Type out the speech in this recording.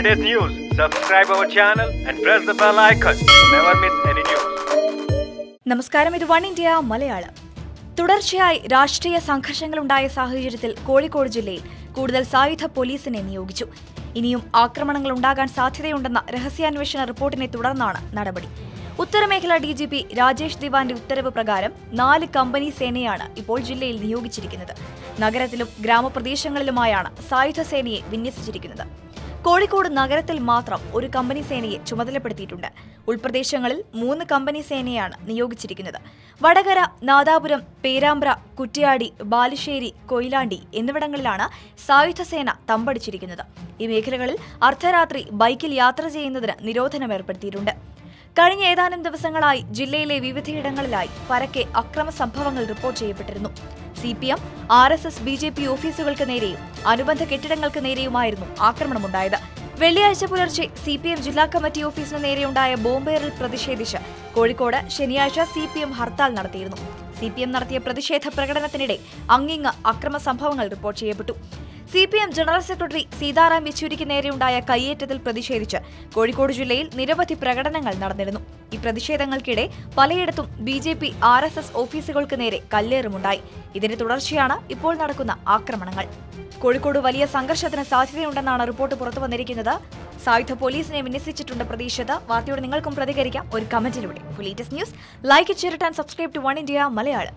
latest news, subscribe our channel and press the bell icon to never miss any news. നമസ്കാരം, ഇത് one India Malayalam. തുടർച്ചയായി രാഷ്ട്രീയ സംഘർഷങ്ങളുണ്ടായ സാഹചര്യത്തിൽ കോഴിക്കോട് ജില്ലയിൽ കൂടുതൽ സായുധ പോലീസിനെ നിയോഗിച്ചു. ഇനിയും ആക്രമണങ്ങൾ ഉണ്ടാകാൻ സാധ്യതയുണ്ടെന്ന രഹസ്യാന്വേഷണ റിപ്പോർട്ടിനെ തുടർന്നാണ് നടപടി. ഉത്തരമേഖല ഡിജിപി രാജേഷ് ദിവാന്റെ ഉത്തരവ് പ്രകാരം 4 കമ്പനി സേനയാണ് ഇപ്പോൾ ജില്ലയിൽ നിയോഗിച്ചിരിക്കുന്നത്. നഗരത്തിലും ഗ്രാമപ്രദേശങ്ങളിലുമായാണ് സായുധ സേനയെ വിന്യസിച്ചിരിക്കുന്നത്. കോഴിക്കോട് നഗരത്തിൽ മാത്രം ഒരു കമ്പനി സേനയെ ചുമതലപ്പെടുത്തിയിട്ടുണ്ട്. ഉൾപ്രദേശങ്ങളിൽ 3 കമ്പനി സേനയാണ് നിയോഗിച്ചിരിക്കുന്നത്. വടകര, നാദാപുരം, പേരാമ്പ്ര, കുറ്റ്യാടി, ബാലുശ്ശേരി, കൊയിലാണ്ടി എന്നിവിടങ്ങളിലാണ് സായുധ സേന തമ്പടിച്ചിരിക്കുന്നത്. ഈ മേഖലകളിൽ അർദ്ധരാത്രി ബൈക്കിൽ യാത്ര ചെയ്യുന്നതിന് നിരോധനം ഏർപ്പെടുത്തിയിട്ടുണ്ട്. കഴിഞ്ഞ ഏതാനും ദിവസങ്ങളായി ജില്ലയിലെ വിവിധയിടങ്ങളിലായി പരക്കെ അക്രമ സംഭവങ്ങൾ റിപ്പോർട്ട് ചെയ്യപ്പെട്ടിരുന്നു. CPM, RSS, BJP ഓഫീസുകൾക്ക് നേരെയും അനുബന്ധ കെട്ടിടങ്ങൾക്ക് നേരെയുമായിരുന്നു ആക്രമണമുണ്ടായത്. വെള്ളിയാഴ്ച പുലർച്ചെ CPM ജില്ലാ കമ്മിറ്റി ഓഫീസിന് നേരെയുണ്ടായ ബോംബേറിൽ പ്രതിഷേധിച്ച് കോഴിക്കോട് ശനിയാഴ്ച CPM ഹർത്താൽ നടത്തിയിരുന്നു. CPM നടത്തിയ പ്രതിഷേധ പ്രകടനത്തിനിടെ അങ്ങിങ്ങ് അക്രമ സംഭവങ്ങൾ റിപ്പോർട്ട് ചെയ്യപ്പെട്ടു. CPM ജനറൽ സെക്രട്ടറി സീതാറാം യെച്ചൂരിക്ക് നേരെയുണ്ടായ കയ്യേറ്റത്തിൽ പ്രതിഷേധിച്ച് കോഴിക്കോട് ജില്ലയിൽ നിരവധി പ്രകടനങ്ങൾ നടന്നിരുന്നു. ഈ പ്രതിഷേധങ്ങൾക്കിടെ പലയിടത്തും BJP, RSS ഓഫീസുകൾക്ക് നേരെ കല്ലേറുമുണ്ടായി. ഇതിന്റെ തുടർച്ചയാണ് ഇപ്പോൾ നടക്കുന്ന ആക്രമണങ്ങൾ. കോഴിക്കോട് വലിയ സംഘർഷത്തിന് സാധ്യതയുണ്ടെന്നാണ് റിപ്പോർട്ട് പുറത്തുവന്നിരിക്കുന്നത്. സായുധ പോലീസിനെ വിന്യസിച്ചിട്ടുണ്ട് പ്രദേശത്ത്. വാർത്തയോട് നിങ്ങൾക്കും പ്രതികരിക്കാം ഒരു കമന്റിലൂടെ. For latest news, like, share and subscribe to one India Malayalam.